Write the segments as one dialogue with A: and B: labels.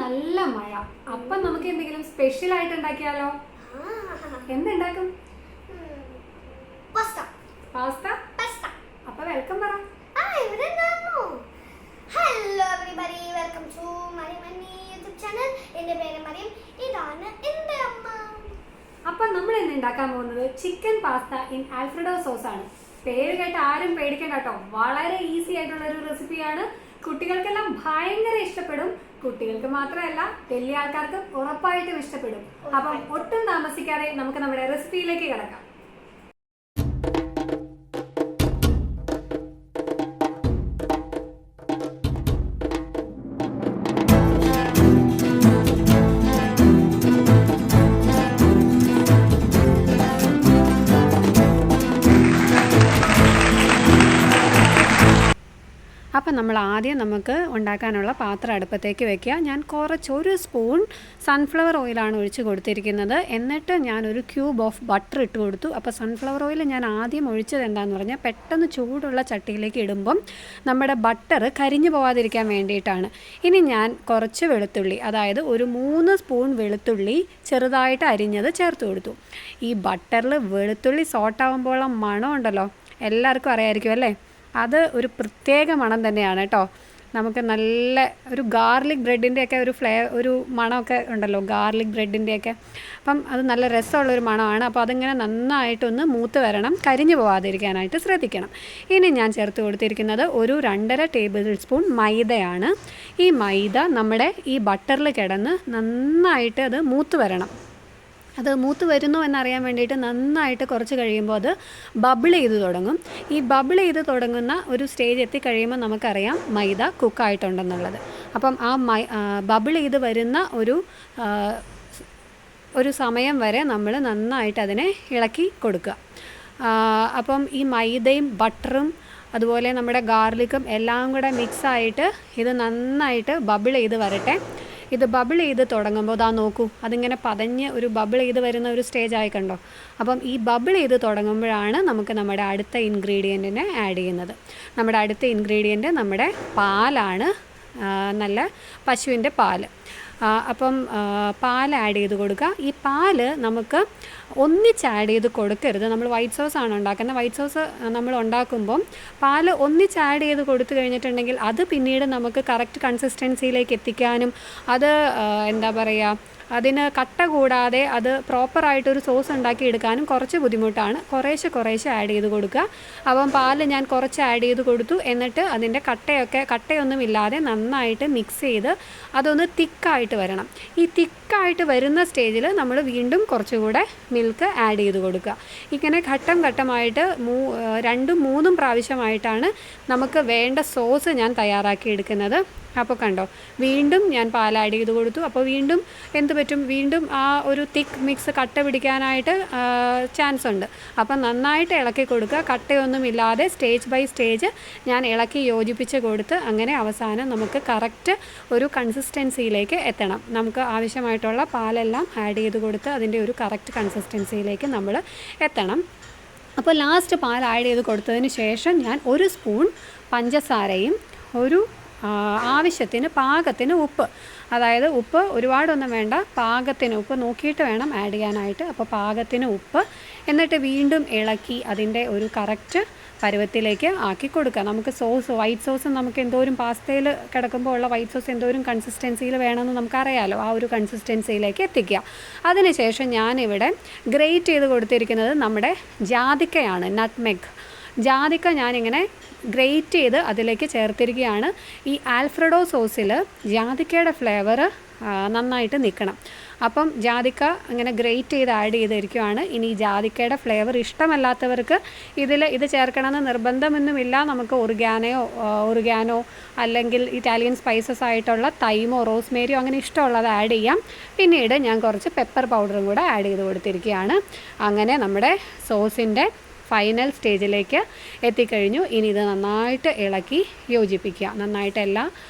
A: നല്ല മഴ. അപ്പം നമുക്ക് എന്തെങ്കിലും സ്പെഷ്യൽ ആയിട്ട് ഉണ്ടാക്കിയാലോ? എന്തുണ്ടാക്കും? പാസ്ത. അപ്പൊ വെൽക്കം പറ.
B: ഹലോ എവരിബഡി, വെൽക്കം ടു മറിമണി യൂട്യൂബ് ചാനൽ. എൻ്റെ പേര് മറിയം, ഇതാണ് എൻ്റെ അമ്മ.
A: അപ്പൊ നമ്മൾ ഇന്ന് ഉണ്ടാക്കാൻ പോകുന്നത് chicken pasta in Alfredo sauce ആണ്. പേര് കേട്ട് ആരും പേടിക്കണ്ട കേട്ടോ, വളരെ ഈസി ആയിട്ടുള്ള ഒരു റെസിപ്പിയാണ്. കുട്ടികൾക്കെല്ലാം ഭയങ്കര ഇഷ്ടപ്പെടും. കുട്ടികൾക്ക് മാത്രമല്ല, വലിയ ആൾക്കാർക്ക് ഉറപ്പായിട്ടും ഇഷ്ടപ്പെടും. അപ്പം ഒട്ടും താമസിക്കാതെ നമുക്ക് നമ്മുടെ റെസിപ്പിയിലേക്ക് കിടക്കാം. അപ്പം നമ്മൾ ആദ്യം നമുക്ക് ഉണ്ടാക്കാനുള്ള പാത്രം അടുപ്പത്തേക്ക് വെക്കുക. ഞാൻ ഒരു സ്പൂൺ സൺഫ്ലവർ ഓയിലാണ് ഒഴിച്ച് കൊടുത്തിരിക്കുന്നത്. എന്നിട്ട് ഞാനൊരു ക്യൂബ് ഓഫ് ബട്ടർ ഇട്ട് കൊടുത്തു. അപ്പോൾ സൺഫ്ലവർ ഓയിൽ ഞാൻ ആദ്യം ഒഴിച്ചത് എന്താണെന്ന് പറഞ്ഞാൽ, പെട്ടെന്ന് ചൂടുള്ള ചട്ടിയിലേക്ക് ഇടുമ്പം നമ്മുടെ ബട്ടർ കരിഞ്ഞു പോകാതിരിക്കാൻ വേണ്ടിയിട്ടാണ്. ഇനി ഞാൻ കുറച്ച് വെളുത്തുള്ളി, അതായത് ഒരു 3 സ്പൂൺ വെളുത്തുള്ളി ചെറുതായിട്ട് അരിഞ്ഞത് ചേർത്ത് കൊടുത്തു. ഈ ബട്ടറിൽ വെളുത്തുള്ളി സോട്ടാകുമ്പോഴുള്ള മണം ഉണ്ടല്ലോ, എല്ലാവർക്കും അറിയാമായിരിക്കും അല്ലേ? അത് ഒരു പ്രത്യേക മണം തന്നെയാണ് കേട്ടോ. നമുക്ക് നല്ല ഒരു ഗാർലിക് ബ്രെഡിൻ്റെയൊക്കെ ഒരു മണമൊക്കെ ഉണ്ടല്ലോ, ഗാർലിക് ബ്രെഡിൻ്റെയൊക്കെ. അപ്പം അത് നല്ല രസമുള്ളൊരു മണമാണ്. അപ്പോൾ അതിങ്ങനെ നന്നായിട്ടൊന്ന് മൂത്ത് വരണം, കരിഞ്ഞു പോകാതിരിക്കാനായിട്ട് ശ്രദ്ധിക്കണം. ഇനി ഞാൻ ചേർത്ത് കൊടുത്തിരിക്കുന്നത് ഒരു 2.5 ടേബിൾ സ്പൂൺ മൈദയാണ്. ഈ മൈദ നമ്മുടെ ഈ ബട്ടറിൽ കിടന്ന് നന്നായിട്ട് അത് മൂത്ത് വരണം. അത് മൂത്ത് വരുന്നു എന്നറിയാൻ വേണ്ടിയിട്ട് നന്നായിട്ട് കുറച്ച് കഴിയുമ്പോൾ അത് ബബിൾ ചെയ്ത് തുടങ്ങും. ഈ ബബിൾ ചെയ്ത് തുടങ്ങുന്ന ഒരു സ്റ്റേജ് എത്തിക്കഴിയുമ്പോൾ നമുക്കറിയാം മൈദ കുക്കായിട്ടുണ്ടെന്നുള്ളത്. അപ്പം ആ ബബിൾ ചെയ്ത് വരുന്ന ഒരു സമയം വരെ നമ്മൾ നന്നായിട്ട് അതിനെ ഇളക്കി കൊടുക്കുക. അപ്പം ഈ മൈദയും ബട്ടറും അതുപോലെ നമ്മുടെ ഗാർലിക്കും എല്ലാം കൂടെ മിക്സായിട്ട് ഇത് നന്നായിട്ട് ബബിൾ ചെയ്ത് വരട്ടെ. ഇത് ബബിൾ ചെയ്ത് തുടങ്ങുമ്പോൾ ഇതാ നോക്കൂ, അതിങ്ങനെ പതഞ്ഞ് ഒരു ബബിൾ ചെയ്ത് വരുന്ന ഒരു സ്റ്റേജ് ആയി കണ്ടോ. അപ്പം ഈ ബബിൾ ചെയ്ത് തുടങ്ങുമ്പോഴാണ് നമുക്ക് നമ്മുടെ അടുത്ത ഇൻഗ്രീഡിയൻറ്റിനെ ആഡ് ചെയ്യുന്നത്. നമ്മുടെ അടുത്ത ഇൻഗ്രീഡിയൻറ്റ് നമ്മുടെ പാലാണ്, നല്ല പശുവിൻ്റെ പാൽ. അപ്പം പാൽ ആഡ് ചെയ്ത് കൊടുക്കുക. ഈ പാൽ നമുക്ക് ഒന്നിച്ച് ആഡ് ചെയ്ത് കൊടുക്കരുത്. നമ്മൾ വൈറ്റ് സോസാണ് ഉണ്ടാക്കുന്നത്. വൈറ്റ് സോസ് നമ്മൾ ഉണ്ടാക്കുമ്പം പാൽ ഒന്നിച്ച് ആഡ് ചെയ്ത് കൊടുത്തു കഴിഞ്ഞിട്ടുണ്ടെങ്കിൽ അത് പിന്നീട് നമുക്ക് കറക്റ്റ് കൺസിസ്റ്റൻസിയിലേക്ക് എത്തിക്കാനും അത് എന്താ പറയുക, അതിന് കട്ട കൂടാതെ അത് പ്രോപ്പറായിട്ടൊരു സോസ് ഉണ്ടാക്കി എടുക്കാനും കുറച്ച് ബുദ്ധിമുട്ടാണ്. കുറേശ്ശെ ആഡ് ചെയ്ത് കൊടുക്കുക. അപ്പം പാൽ ഞാൻ കുറച്ച് ആഡ് ചെയ്ത് കൊടുത്തു. എന്നിട്ട് അതിൻ്റെ കട്ടയൊന്നും ഇല്ലാതെ നന്നായിട്ട് മിക്സ് ചെയ്ത് അതൊന്ന് തിക്കായിട്ട് വരണം. ഈ തിക്കായിട്ട് വരുന്ന സ്റ്റേജിൽ നമ്മൾ വീണ്ടും കുറച്ചുകൂടെ മിൽക്ക് ആഡ് ചെയ്ത് കൊടുക്കുക. ഇങ്ങനെ ഘട്ടം ഘട്ടമായിട്ട് 2-3 പ്രാവശ്യമായിട്ടാണ് നമുക്ക് വേണ്ട സോസ് ഞാൻ തയ്യാറാക്കി എടുക്കുന്നത്. അപ്പോൾ കണ്ടോ, വീണ്ടും ഞാൻ പാൽ ആഡ് ചെയ്ത് കൊടുത്തു. അപ്പോൾ വീണ്ടും എന്ത് പറ്റും, വീണ്ടും ആ ഒരു തിക്ക് മിക്സ് കട്ട പിടിക്കാനായിട്ട് ചാൻസ് ഉണ്ട്. അപ്പം നന്നായിട്ട് ഇളക്കി കൊടുക്കുക. കട്ടയൊന്നുമില്ലാതെ സ്റ്റേജ് ബൈ സ്റ്റേജ് ഞാൻ ഇളക്കി യോജിപ്പിച്ച് കൊടുത്ത് അങ്ങനെ അവസാനം നമുക്ക് കറക്റ്റ് ഒരു കൺസിസ്റ്റൻസിയിലേക്ക് എത്തണം. നമുക്ക് ആവശ്യമായിട്ടുള്ള പാലെല്ലാം ആഡ് ചെയ്ത് കൊടുത്ത് അതിൻ്റെ ഒരു കറക്റ്റ് കൺസിസ്റ്റൻസിയിലേക്ക് നമ്മൾ എത്തണം. അപ്പോൾ ലാസ്റ്റ് പാൽ ആഡ് ചെയ്ത് കൊടുത്തതിന് ശേഷം ഞാൻ 1 സ്പൂൺ പഞ്ചസാരയും ആവശ്യത്തിന് പാകത്തിന് ഉപ്പ്, അതായത് ഉപ്പ് ഒരുപാടൊന്നും വേണ്ട, പാകത്തിന് ഉപ്പ് നോക്കിയിട്ട് വേണം ആഡ് ചെയ്യാനായിട്ട്. അപ്പോൾ പാകത്തിന് ഉപ്പ്, എന്നിട്ട് വീണ്ടും ഇളക്കി അതിൻ്റെ ഒരു കറക്റ്റ് പരുവത്തിലേക്ക് ആക്കി കൊടുക്കുക. നമുക്ക് വൈറ്റ് സോസ് നമുക്ക് എന്തോരം പാസ്തയിൽ കിടക്കുമ്പോൾ ഉള്ള വൈറ്റ് സോസ് എന്തോരം കൺസിസ്റ്റൻസിയിൽ വേണമെന്ന് നമുക്കറിയാമല്ലോ. ആ ഒരു കൺസിസ്റ്റൻസിയിലേക്ക് എത്തിക്കുക. അതിനുശേഷം ഞാനിവിടെ ഗ്രേറ്റ് ചെയ്ത് കൊടുത്തിരിക്കുന്നത് നമ്മുടെ ജാതിക്കയാണ്, നട്ട്മെഗ്. ജാതിക്ക ഞാനിങ്ങനെ ഗ്രേറ്റ് ചെയ്ത് അതിലേക്ക് ചേർത്തിരിക്കുകയാണ്. ഈ ആൽഫ്രെഡോ സോസിൽ ജാതിക്കയുടെ ഫ്ലേവർ നന്നായിട്ട് നിൽക്കണം. അപ്പം ജാതിക്ക ഇങ്ങനെ ഗ്രേറ്റ് ചെയ്ത് ആഡ് ചെയ്തിരിക്കുകയാണ്. ഇനി ഈ ജാതിക്കയുടെ ഫ്ലേവർ ഇഷ്ടമല്ലാത്തവർക്ക് ഇത് ചേർക്കണമെന്ന് നിർബന്ധമൊന്നുമില്ല. നമുക്ക് ഒറിഗാനോ അല്ലെങ്കിൽ ഇറ്റാലിയൻ സ്പൈസസ് ആയിട്ടുള്ള തൈമോ റോസ്മേരിയോ അങ്ങനെ ഇഷ്ടമുള്ളത് ആഡ് ചെയ്യാം. പിന്നീട് ഞാൻ കുറച്ച് പെപ്പർ പൗഡറും കൂടെ ആഡ് ചെയ്ത് കൊടുത്തിരിക്കുകയാണ്. അങ്ങനെ നമ്മുടെ സോസിൻ്റെ ഫൈനൽ സ്റ്റേജിലേക്ക് എത്തിക്കഴിഞ്ഞു. ഇനി ഇത് നന്നായിട്ട് ഇളക്കി യോജിപ്പിക്കുക. നന്നായിട്ട്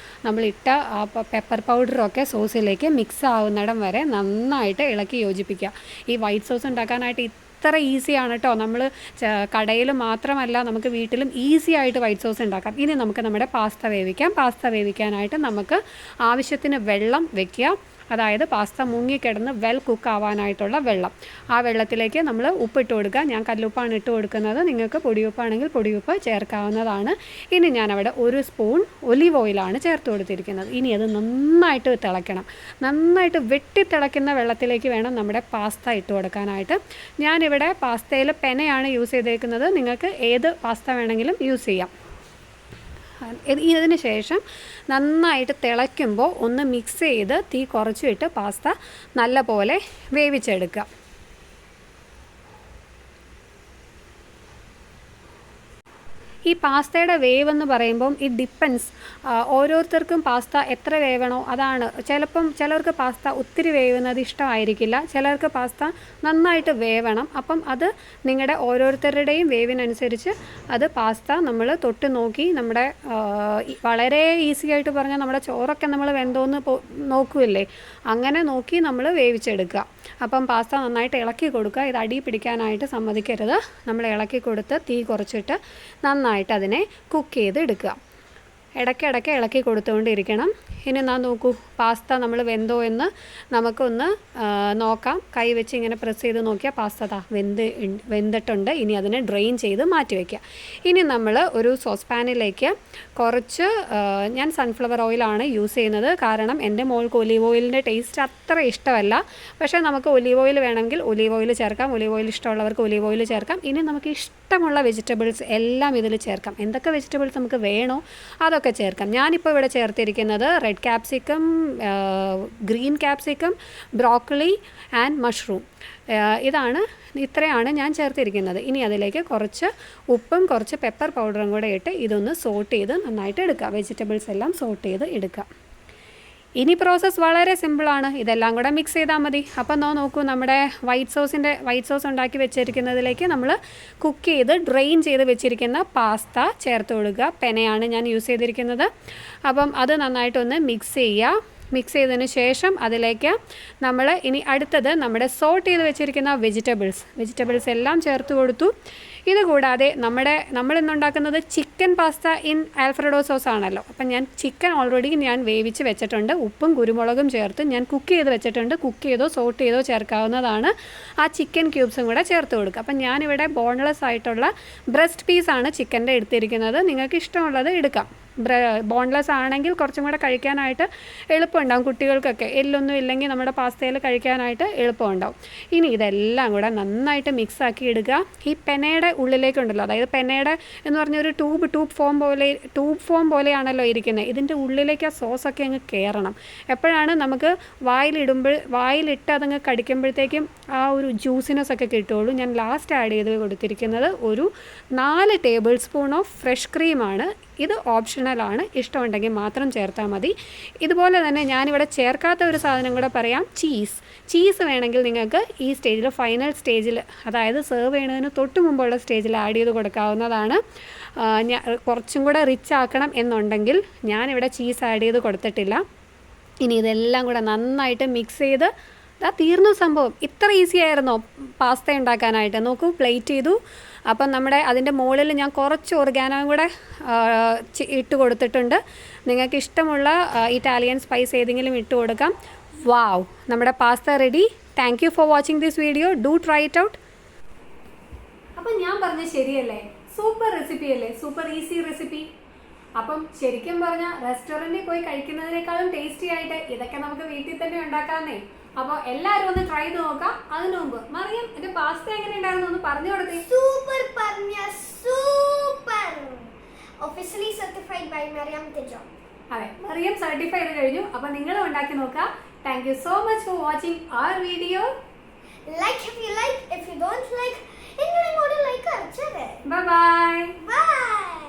A: നമ്മളിട്ട പെപ്പർ പൗഡറൊക്കെ സോസിലേക്ക് മിക്സ് ആവുന്നിടം വരെ നന്നായിട്ട് ഇളക്കി യോജിപ്പിക്കുക. ഈ വൈറ്റ് സോസ് ഉണ്ടാക്കാനായിട്ട് അത്ര ഈസിയാണ് കേട്ടോ. നമ്മൾ കടയിൽ മാത്രമല്ല നമുക്ക് വീട്ടിലും ഈസി ആയിട്ട് വൈറ്റ് സോസ് ഉണ്ടാക്കാം. ഇനി നമുക്ക് നമ്മുടെ പാസ്ത വേവിക്കാം. പാസ്ത വേവിക്കാനായിട്ട് നമുക്ക് ആവശ്യത്തിന് വെള്ളം വെക്കുക. അതായത് പാസ്ത മുങ്ങിക്കിടന്ന് വെൽ കുക്ക് ആവാനായിട്ടുള്ള വെള്ളം. ആ വെള്ളത്തിലേക്ക് നമ്മൾ ഉപ്പിട്ട് കൊടുക്കുക. ഞാൻ കല്ലുപ്പാണ് ഇട്ട് കൊടുക്കുന്നത്. നിങ്ങൾക്ക് പൊടിയുപ്പാണെങ്കിൽ പൊടിയുപ്പ് ചേർക്കാവുന്നതാണ്. ഇനി ഞാനവിടെ 1 സ്പൂൺ ഒലീവ് ഓയിലാണ് ചേർത്ത് കൊടുത്തിരിക്കുന്നത്. ഇനി അത് നന്നായിട്ട് തിളയ്ക്കണം. നന്നായിട്ട് വെട്ടിത്തിളയ്ക്കുന്ന വെള്ളത്തിലേക്ക് വേണം നമ്മുടെ പാസ്ത ഇട്ട് കൊടുക്കാനായിട്ട്. ഞാനിവിടെ പാസ്തയിൽ പെനയാണ് യൂസ് ചെയ്തേക്കുന്നത്. നിങ്ങൾക്ക് ഏത് പാസ്ത വേണമെങ്കിലും യൂസ് ചെയ്യാം. ഇതിന് ശേഷം നന്നായിട്ട് തിളയ്ക്കുമ്പോൾ ഒന്ന് മിക്സ് ചെയ്ത് തീ കുറച്ചിട്ട് പാസ്ത നല്ല പോലെ വേവിച്ചെടുക്കുക. ഈ പാസ്തയുടെ വേവ് എന്ന് പറയുമ്പം ഇറ്റ് ഡിപ്പെൻസ്. ഓരോരുത്തർക്കും പാസ്ത എത്ര വേവണോ അതാണ്. ചിലർക്ക് പാസ്ത ഒത്തിരി വേവുന്നത് ഇഷ്ടമായിരിക്കില്ല. ചിലർക്ക് പാസ്ത നന്നായിട്ട് വേവണം. അപ്പം അത് നിങ്ങളുടെ ഓരോരുത്തരുടെയും വേവിനനുസരിച്ച് അത് പാസ്ത നമ്മൾ തൊട്ട് നോക്കി നമ്മുടെ വളരെ ഈസി ആയിട്ട് പറഞ്ഞാൽ നമ്മുടെ ചോറൊക്കെ നമ്മൾ വെന്തോന്ന് നോക്കുമല്ലേ, അങ്ങനെ നോക്കി നമ്മൾ വേവിച്ചെടുക്കുക. അപ്പം പാസ്ത നന്നായിട്ട് ഇളക്കി കൊടുക്കുക. ഇത് അടി പിടിക്കാനായിട്ട് സമ്മതിക്കരുത്. നമ്മൾ ഇളക്കി കൊടുത്ത് തീ കുറച്ചിട്ട് നന്നായിട്ട് അതിനെ കുക്ക് ചെയ്ത് എടുക്കുക. ഇടയ്ക്കിടയ്ക്ക് ഇളക്കി കൊടുത്തുകൊണ്ടിരിക്കണം. ഇനി നോക്കൂ, പാസ്ത നമ്മൾ വെന്തോ എന്ന് നമുക്കൊന്ന് നോക്കാം. കൈ വെച്ച് ഇങ്ങനെ പ്രസ് ചെയ്ത് നോക്കിയാൽ പാസ്ത വെന്തിട്ടുണ്ട്. ഇനി അതിനെ ഡ്രെയിൻ ചെയ്ത് മാറ്റി വയ്ക്കുക. ഇനി നമ്മൾ ഒരു സോസ് പാനിലേക്ക് കുറച്ച് ഞാൻ സൺഫ്ലവർ ഓയിലാണ് യൂസ് ചെയ്യുന്നത്. കാരണം എൻ്റെ മോൾക്ക് ഒലീവ് ഓയിലിൻ്റെ ടേസ്റ്റ് അത്ര ഇഷ്ടമല്ല. പക്ഷേ നമുക്ക് ഒലീവ് ഓയിൽ വേണമെങ്കിൽ ഒലീവ് ഓയിൽ ചേർക്കാം. ഒലീവ് ഓയിൽ ഇഷ്ടമുള്ളവർക്ക് ഒലീവ് ഓയിൽ ചേർക്കാം. ഇനി നമുക്ക് ഇഷ്ടമുള്ള വെജിറ്റബിൾസ് എല്ലാം ഇതിൽ ചേർക്കാം. എന്തൊക്കെ വെജിറ്റബിൾസ് നമുക്ക് വേണോ അതൊക്കെ ചേർക്കാം. ഞാനിപ്പോൾ ഇവിടെ ചേർത്തിരിക്കുന്നത് red capsicum, green capsicum, broccoli and mushroom. ഇത്രയാണ് ഞാൻ ചേർത്തിരിക്കുന്നത്. ഇനി അതിലേക്ക് കുറച്ച് ഉപ്പും കുറച്ച് പെപ്പർ പൗഡറും കൂടെ ഇട്ട് ഇതൊന്ന് സോട്ട് ചെയ്ത് നന്നായിട്ട് എടുക്കുക. വെജിറ്റബിൾസ് എല്ലാം സോട്ട് ചെയ്ത് എടുക്കുക. ഇനി പ്രോസസ്സ് വളരെ സിമ്പിളാണ്. ഇതെല്ലാം കൂടെ മിക്സ് ചെയ്താൽ മതി. അപ്പം നോക്കൂ, നമ്മുടെ വൈറ്റ് സോസ് ഉണ്ടാക്കി വെച്ചിരിക്കുന്നതിലേക്ക് നമ്മൾ കുക്ക് ചെയ്ത് ഡ്രെയിൻ ചെയ്ത് വെച്ചിരിക്കുന്ന പാസ്ത ചേർത്ത് കൊടുക്കുക. പെനയാണ് ഞാൻ യൂസ് ചെയ്തിരിക്കുന്നത്. അപ്പം അത് നന്നായിട്ടൊന്ന് മിക്സ് ചെയ്യുക. മിക്സ് ചെയ്തതിന് ശേഷം അതിലേക്ക് നമ്മൾ ഇനി അടുത്തത് നമ്മുടെ സോട്ട് ചെയ്ത് വെച്ചിരിക്കുന്ന വെജിറ്റബിൾസ് എല്ലാം ചേർത്ത് കൊടുത്തു. ഇതുകൂടാതെ നമ്മളിന്നുണ്ടാക്കുന്നത് chicken pasta in Alfredo sauce ആണല്ലോ. അപ്പം ഞാൻ ചിക്കൻ ഓൾറെഡി ഞാൻ വേവിച്ച് വെച്ചിട്ടുണ്ട്. ഉപ്പും കുരുമുളകും ചേർത്ത് ഞാൻ കുക്ക് ചെയ്ത് വെച്ചിട്ടുണ്ട്. കുക്ക് ചെയ്തോ സോട്ട് ചെയ്തോ ചേർക്കാവുന്നതാണ്. ആ ചിക്കൻ ക്യൂബ്സും കൂടെ ചേർത്ത് കൊടുക്കുക. അപ്പം ഞാനിവിടെ ബോൺലെസ് ആയിട്ടുള്ള ബ്രസ്റ്റ് പീസാണ് ചിക്കൻ്റെ എടുത്തിരിക്കുന്നത്. നിങ്ങൾക്ക് ഇഷ്ടമുള്ളത് എടുക്കാം. ബോൺലെസ് ആണെങ്കിൽ കുറച്ചും കൂടെ കഴിക്കാനായിട്ട് എളുപ്പമുണ്ടാകും. കുട്ടികൾക്കൊക്കെ എല്ലൊന്നും ഇല്ലെങ്കിൽ നമ്മുടെ പാസ്തയിൽ കഴിക്കാനായിട്ട് എളുപ്പമുണ്ടാവും. ഇനി ഇതെല്ലാം കൂടെ നന്നായിട്ട് മിക്സാക്കി ഇടുക. ഈ പെനയുടെ ഉള്ളിലേക്കുണ്ടല്ലോ, അതായത് പെനയുടെ എന്ന് പറഞ്ഞൊരു ട്യൂബ് ഫോം പോലെയാണല്ലോ ഇരിക്കുന്നത്. ഇതിൻ്റെ ഉള്ളിലേക്ക് ആ സോസൊക്കെ അങ്ങ് കയറണം. എപ്പോഴാണ് നമുക്ക് വായിലിട്ട് അതങ്ങ് കടിക്കുമ്പോഴത്തേക്കും ആ ഒരു ജ്യൂസിനെസ് ഒക്കെ കിട്ടുകയുള്ളൂ. ഞാൻ ലാസ്റ്റ് ആഡ് ചെയ്ത് കൊടുത്തിരിക്കുന്നത് ഒരു 4 ടേബിൾ സ്പൂൺ ഓഫ് ഫ്രഷ് ക്രീമാണ്. ഇത് ഓപ്ഷണലാണ്. ഇഷ്ടമുണ്ടെങ്കിൽ മാത്രം ചേർത്താൽ മതി. ഇതുപോലെ തന്നെ ഞാനിവിടെ ചേർക്കാത്ത ഒരു സാധനം കൂടെ പറയാം, ചീസ് വേണമെങ്കിൽ നിങ്ങൾക്ക് ഈ സ്റ്റേജിൽ, ഫൈനൽ സ്റ്റേജിൽ, അതായത് സെർവ് ചെയ്യുന്നതിന് തൊട്ട് മുമ്പുള്ള സ്റ്റേജിൽ ആഡ് ചെയ്ത് കൊടുക്കാവുന്നതാണ്. കുറച്ചും കൂടെ റിച്ച് ആക്കണം എന്നുണ്ടെങ്കിൽ ഞാനിവിടെ ചീസ് ആഡ് ചെയ്ത് കൊടുത്തിട്ടില്ല. ഇനി ഇതെല്ലാം കൂടെ നന്നായിട്ട് മിക്സ് ചെയ്ത് തീർന്നു സംഭവം. ഇത്ര ഈസി ആയിരുന്നോ പാസ്ത ഉണ്ടാക്കാനായിട്ട്? നോക്കൂ, പ്ലേറ്റ് ചെയ്തു. അപ്പം അതിൻ്റെ മുകളിൽ ഞാൻ കുറച്ച് ഓർഗാനോയും കൂടെ ഇട്ട് കൊടുത്തിട്ടുണ്ട്. നിങ്ങൾക്ക് ഇഷ്ടമുള്ള ഇറ്റാലിയൻ സ്പൈസ് ഏതെങ്കിലും ഇട്ട് കൊടുക്കാം. വാവ്, നമ്മുടെ pasta ready. Thank you for watching this video. Do try it out. അപ്പം ഞാൻ പറഞ്ഞ ശരിയല്ലേ? സൂപ്പർ റെസിപ്പി അല്ലേ? Super easy recipe. അപ്പം ശരിക്കും പറഞ്ഞാൽ റെസ്റ്റോറൻറ്റിൽ പോയി കഴിക്കുന്നതിനേക്കാളും ടേസ്റ്റി ആയിട്ട് ഇതൊക്കെ നമുക്ക് വീട്ടിൽ തന്നെ ഉണ്ടാക്കാമെന്നേ. അപ്പോൾ എല്ലാവരും ഒന്ന് ട്രൈ ചെയ്ത് നോക്കാം. അതിനു മുമ്പ് മറിയം, എന്റെ പാസ്ത എങ്ങനെ ഉണ്ടായിരുന്നു ഒന്ന് പറഞ്ഞു കൊടുത്തേ.
B: Super officially certified by Mariyam Tejo.
A: അതെ, മറിയം സർട്ടിഫൈഡ് കഴിഞ്ഞു. അപ്പൊ നിങ്ങളും ഉണ്ടാക്കി നോക്കാം. Thank you so much for watching our video.
B: Like if you like, if you don't like, ഇങ്ങനെ ലൈക്ക് അടിച്ചേ.
A: Bye bye.
B: ബൈ.